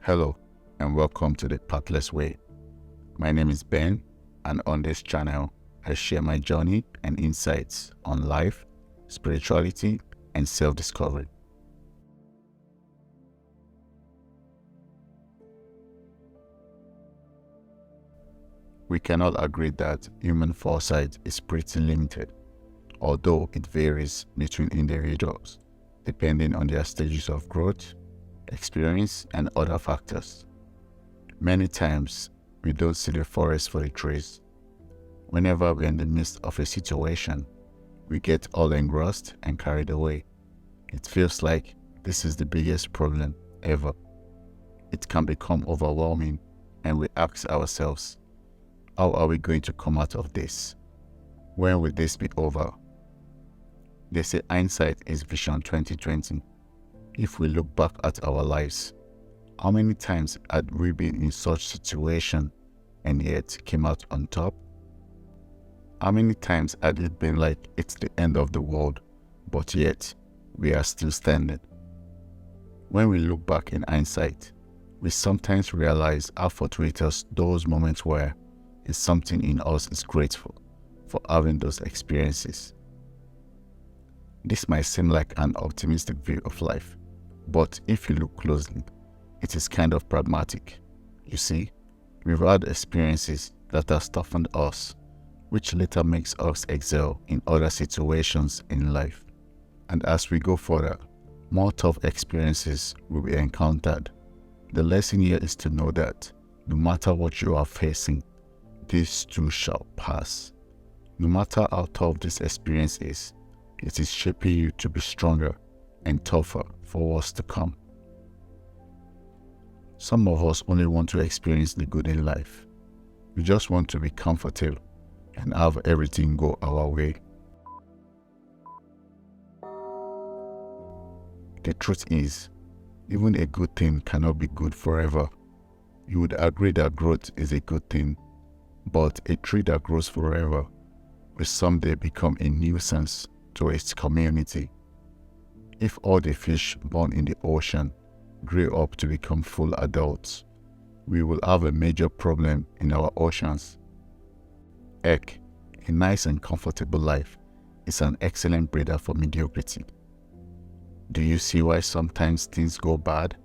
Hello and welcome to The Pathless Way. My name is Ben, and on this channel, I share my journey and insights on life, spirituality, and self-discovery. We can all agree that human foresight is pretty limited, although it varies between individuals depending on their stages of growth, experience, and other factors. Many times, we don't see the forest for the trees. Whenever we're in the midst of a situation, we get all engrossed and carried away. It feels like this is the biggest problem ever. It can become overwhelming, and we ask ourselves, how are we going to come out of this? When will this be over? They say hindsight is vision 2020. If we look back at our lives, how many times had we been in such situation and yet came out on top? How many times had it been like it's the end of the world, but yet we are still standing? When we look back in hindsight, we sometimes realize how fortuitous those moments were. Is something in us is grateful for having those experiences. This might seem like an optimistic view of life, but if you look closely, it is kind of pragmatic. You see, we've had experiences that have toughened us, which later makes us excel in other situations in life. And as we go further, more tough experiences will be encountered. The lesson here is to know that no matter what you are facing, this too shall pass. No matter how tough this experience is, it is shaping you to be stronger and tougher for what's to come. Some of us only want to experience the good in life. We just want to be comfortable and have everything go our way. The truth is, even a good thing cannot be good forever. You would agree that growth is a good thing, but a tree that grows forever will someday become a nuisance to its community. If all the fish born in the ocean grow up to become full adults, we will have a major problem in our oceans. Heck, a nice and comfortable life is an excellent breeder for mediocrity. Do you see why sometimes things go bad?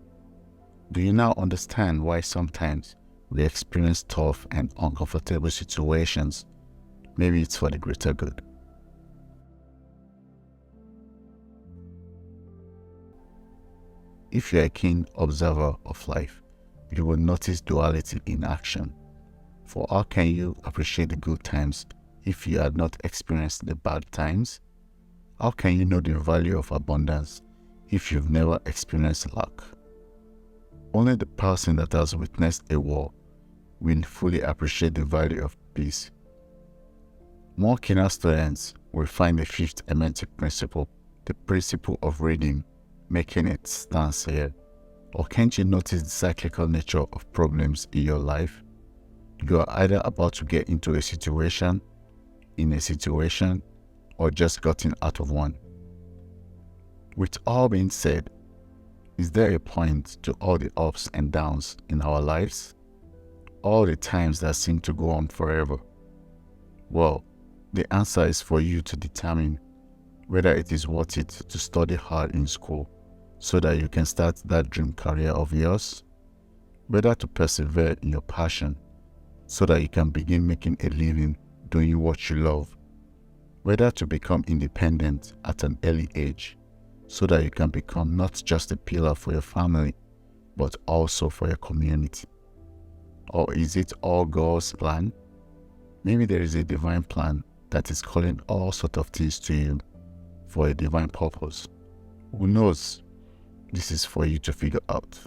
Do you now understand why sometimes we experience tough and uncomfortable situations? Maybe it's for the greater good. If you're a keen observer of life, you will notice duality in action. For how can you appreciate the good times if you had not experienced the bad times? How can you know the value of abundance if you've never experienced lack? Only the person that has witnessed a war will fully appreciate the value of peace. More keener students will find the fifth hermeneutic principle, the principle of reading, making it stance here. Or can't you notice the cyclical nature of problems in your life? You are either about to get into a situation, in a situation, or just gotten out of one. With all being said, is there a point to all the ups and downs in our lives? All the times that seem to go on forever? Well, the answer is for you to determine whether it is worth it to study hard in school so that you can start that dream career of yours, whether to persevere in your passion so that you can begin making a living doing what you love, whether to become independent at an early age so that you can become not just a pillar for your family, but also for your community. Or is it all God's plan? Maybe there is a divine plan that is calling all sorts of things to you for a divine purpose. Who knows? This is for you to figure out.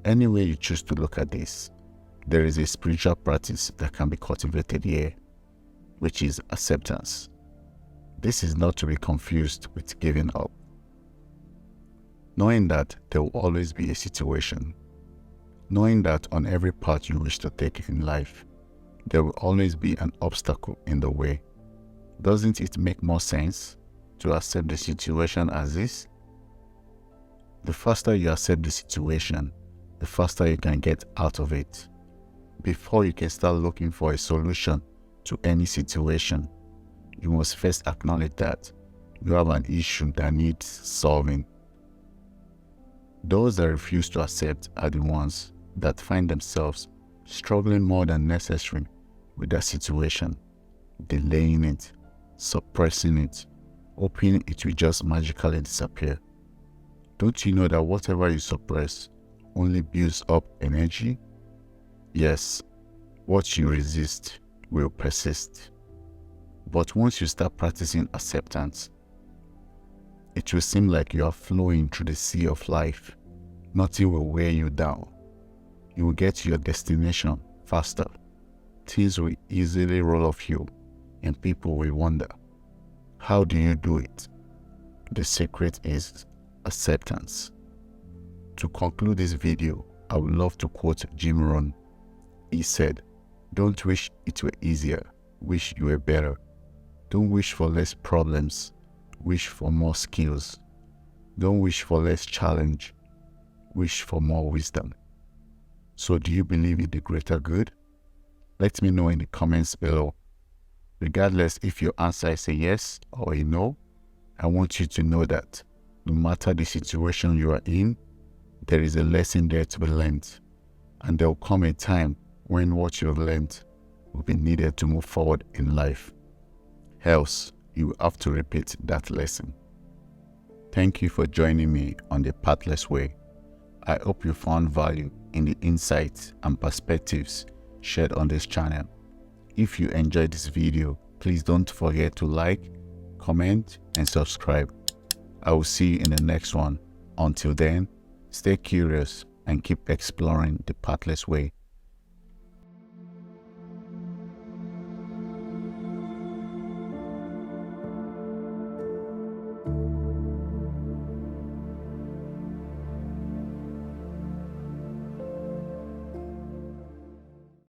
Any way you choose to look at this, there is a spiritual practice that can be cultivated here, which is acceptance. This is not to be confused with giving up. Knowing that there will always be a situation, knowing that on every path you wish to take in life, there will always be an obstacle in the way. Doesn't it make more sense to accept the situation as is? The faster you accept the situation, the faster you can get out of it. Before you can start looking for a solution to any situation, you must first acknowledge that you have an issue that needs solving. Those that refuse to accept are the ones that find themselves struggling more than necessary with that situation, delaying it, suppressing it, hoping it will just magically disappear. Don't you know that whatever you suppress only builds up energy? Yes, what you resist will persist. But once you start practicing acceptance, it will seem like you are flowing through the sea of life. Nothing will weigh you down. You will get to your destination faster. Things will easily roll off you, and people will wonder, how do you do it? The secret is acceptance. To conclude this video, I would love to quote Jim Rohn. He said, "Don't wish it were easier, wish you were better. Don't wish for less problems, wish for more skills. Don't wish for less challenge, wish for more wisdom." So do you believe in the greater good? Let me know in the comments below. Regardless if your answer is a yes or a no, I want you to know that no matter the situation you are in, there is a lesson there to be learned. And there will come a time when what you have learned will be needed to move forward in life. Else, you will have to repeat that lesson. Thank you for joining me on the Pathless Way. I hope you found value in the insights and perspectives shared on this channel. If you enjoyed this video, please don't forget to like, comment, and subscribe. I will see you in the next one. Until then, stay curious and keep exploring the Pathless Way.